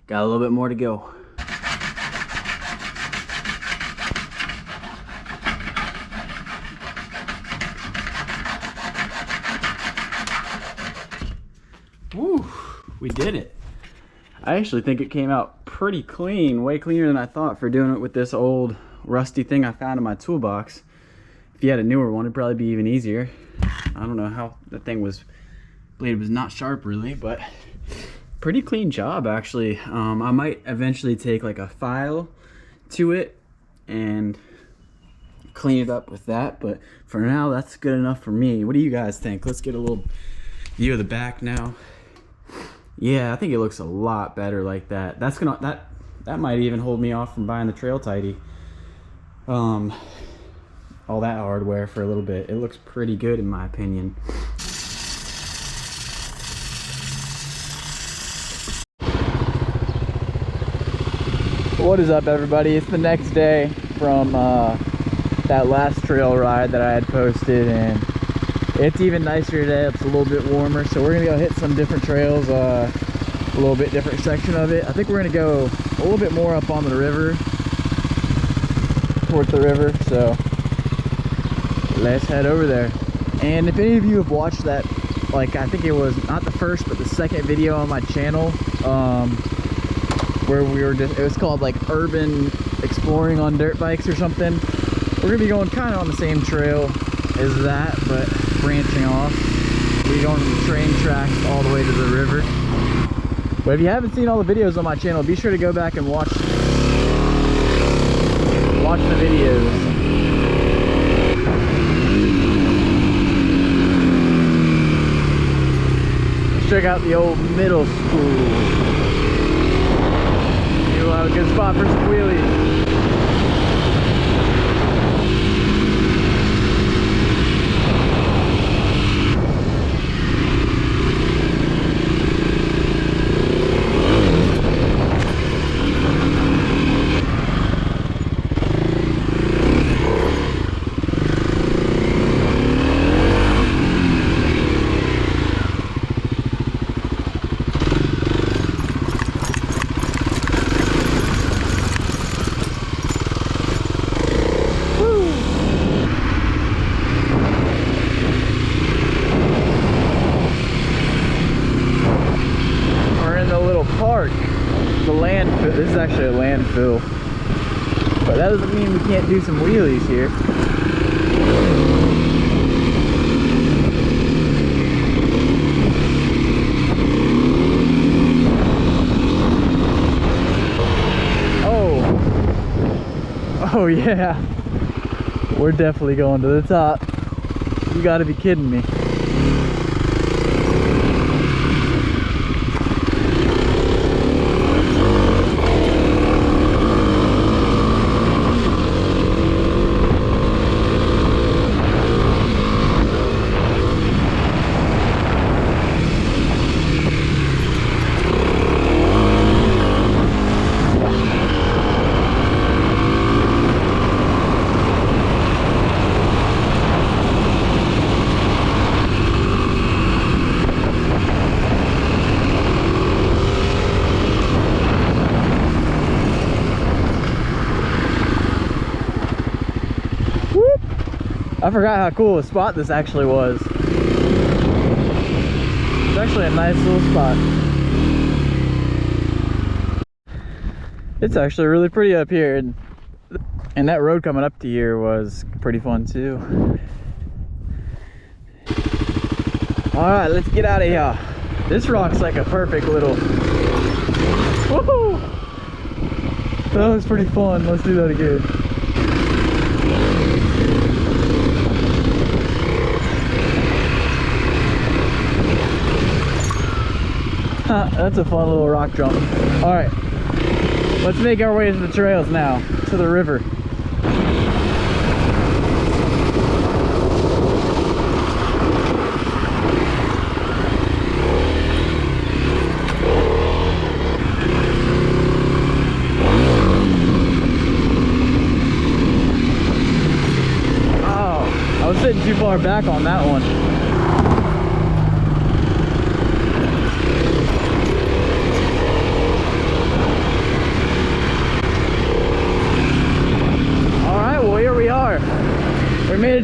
Got a little bit more to go. Woo, we did it. I actually think it came out pretty clean, way cleaner than I thought for doing it with this old rusty thing I found in my toolbox. If you had a newer one, it'd probably be even easier. I don't know how the thing was, blade was not sharp really, but pretty clean job actually. I might eventually take like a file to it and clean it up with that, but for now that's good enough for me. What do you guys think? Let's get a little view of the back now. Yeah, I think it looks a lot better like that. That might even hold me off from buying the Trail Tidy. All that hardware for a little bit. It looks pretty good in my opinion. What is up everybody? It's the next day from that last trail ride that I had posted, and it's even nicer today. It's a little bit warmer, so we're gonna go hit some different trails, a little bit different section of it. I think we're gonna go a little bit more up on the river, towards the river, so let's head over there. And if any of you have watched that, like I think it was not the first but the second video on my channel, where we were just, it was called like urban exploring on dirt bikes or something. We're gonna be going kind of on the same trail as that, but branching off. We're going from the train tracks all the way to the river. But if you haven't seen all the videos on my channel, be sure to go back and watch the videos. Let's check out the old middle school. You'll have a good spot for some wheelies. This is actually a landfill, but that doesn't mean we can't do some wheelies here. Oh yeah, we're definitely going to the top. You gotta be kidding me. I forgot how cool a spot this actually was. It's actually a nice little spot. It's actually really pretty up here, and that road coming up to here was pretty fun too. All right, let's get out of here. This rock's like a perfect little, woohoo! That was pretty fun. Let's do that again. That's a fun little rock jump. All right, let's make our way to the trails now, to the river. Oh, I was sitting too far back on that one.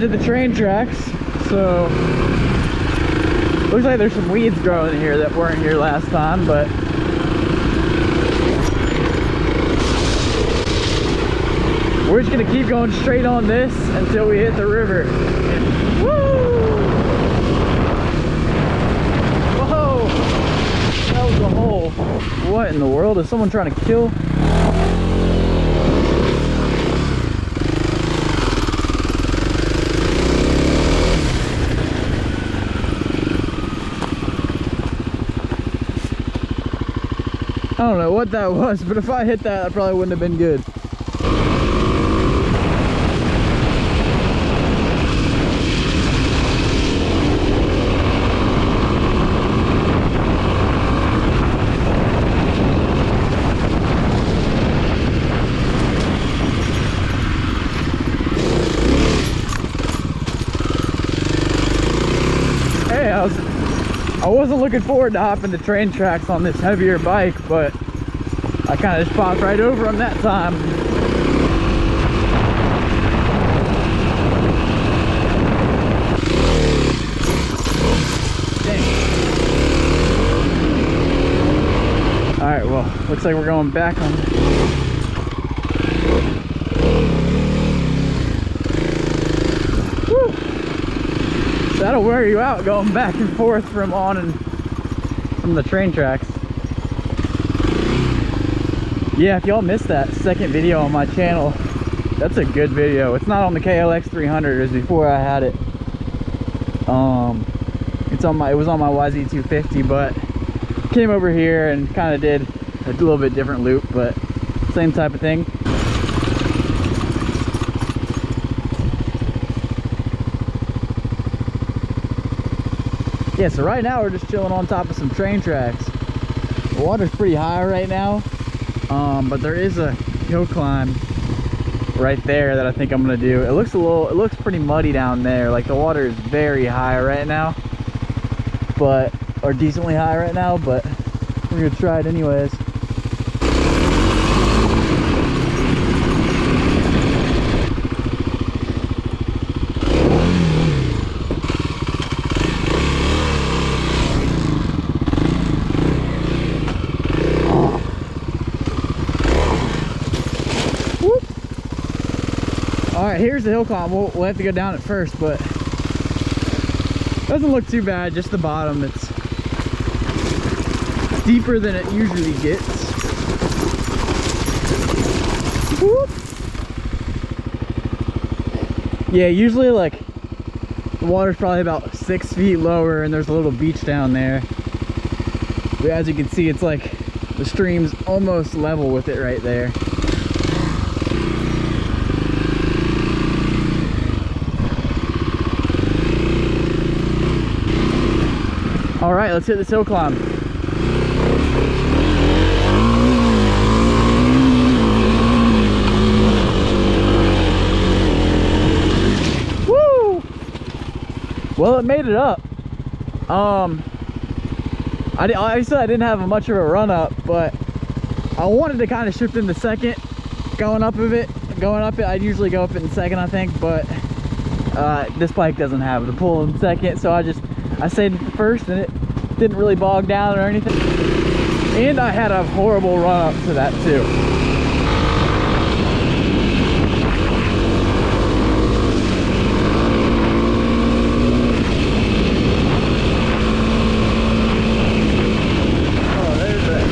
edge of the train tracks, so looks like there's some weeds growing here that weren't here last time, but we're just gonna keep going straight on this until we hit the river. Woo! Whoa! That was a hole. What in the world? Is someone trying to kill? I don't know what that was, but if I hit that, that probably wouldn't have been good. Hey, I wasn't looking forward to hopping the train tracks on this heavier bike, but I kind of just popped right over them that time. Dang. Alright, well, looks like we're going back on. Woo! That'll wear you out going back and forth from the train tracks. Yeah, if y'all missed that second video on my channel, that's a good video. It's not on the KLX300, it was before I had it. It was on my YZ250, but came over here and kind of did a little bit different loop, but same type of thing. Yeah, so right now we're just chilling on top of some train tracks. The water's pretty high right now, but there is a hill climb right there that I think I'm gonna do. It looks pretty muddy down there. Like the water is very high right now, or decently high right now, but we're gonna try it anyways. Alright, here's the hill climb. We'll have to go down it first, but doesn't look too bad, just the bottom. It's deeper than it usually gets. Whoop. Yeah, usually like the water's probably about 6 feet lower and there's a little beach down there. But as you can see, it's like the stream's almost level with it right there. All right, let's hit this hill climb. Woo! Well, it made it up. I said I didn't have much of a run up, but I wanted to kind of shift into second, going up it. I'd usually go up it in second, I think, but this bike doesn't have the pull in second, so I stayed first and it didn't really bog down or anything. And I had a horrible run up to that too. Oh, there's that.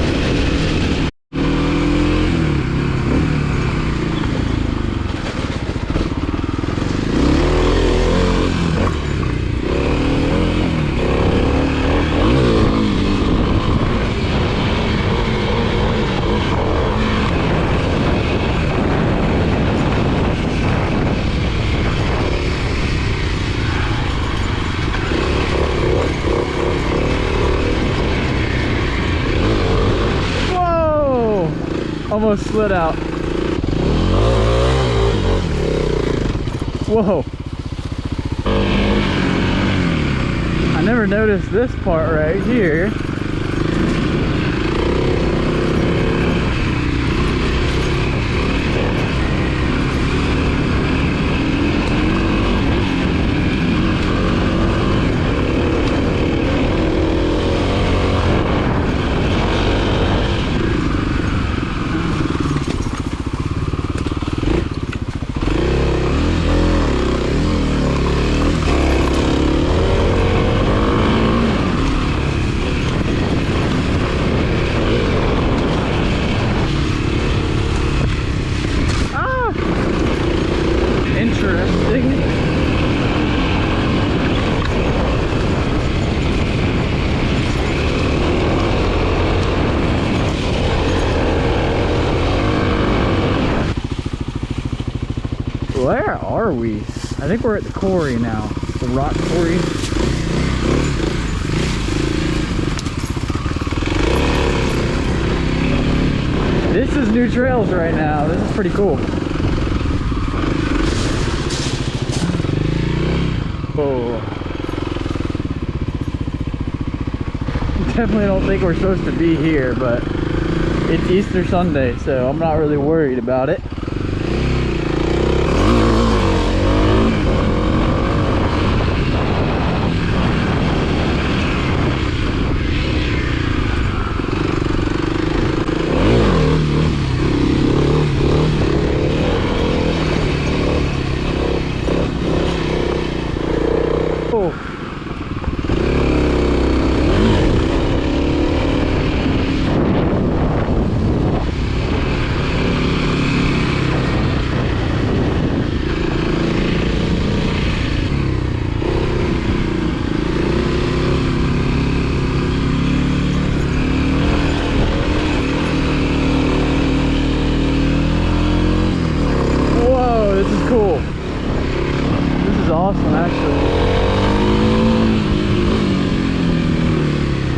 Almost slid out. Whoa. I never noticed this part right here. are we? I think we're at the quarry now. The rock quarry. This is new trails right now. This is pretty cool. Oh. Definitely don't think we're supposed to be here, but it's Easter Sunday, so I'm not really worried about it.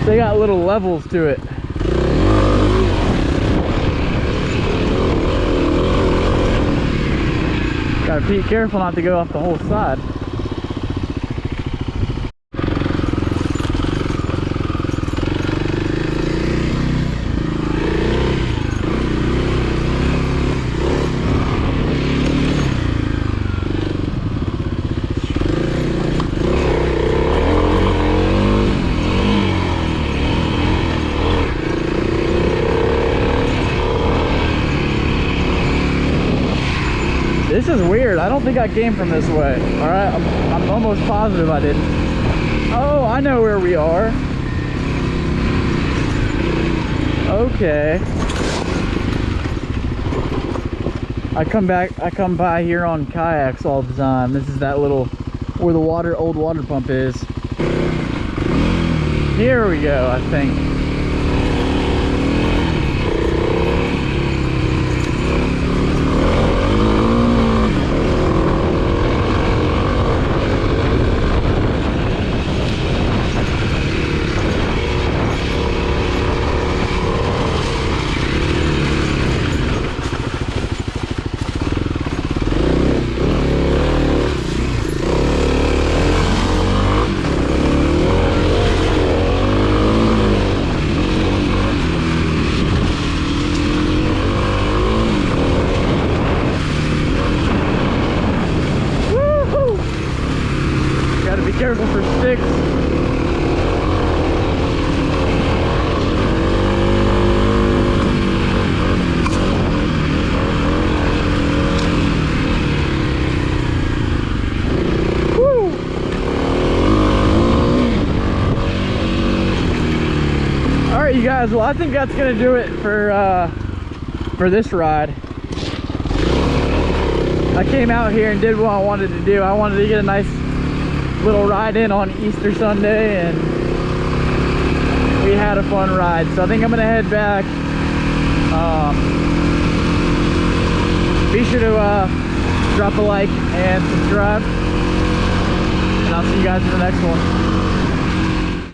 They got little levels to it. Gotta be careful not to go off the whole side. This is weird. I don't think I came from this way. All right, I'm almost positive I didn't. Oh, I know where we are. Okay. I come by here on kayaks all the time. This is that little, where the old water pump is. Here we go, I think. Careful for sticks. Woo! All right, you guys. Well, I think that's gonna do it for this ride. I came out here and did what I wanted to do. I wanted to get a nice little ride in on Easter Sunday, and we had a fun ride. So I think I'm gonna head back. Be sure to drop a like and subscribe, and I'll see you guys in the next one.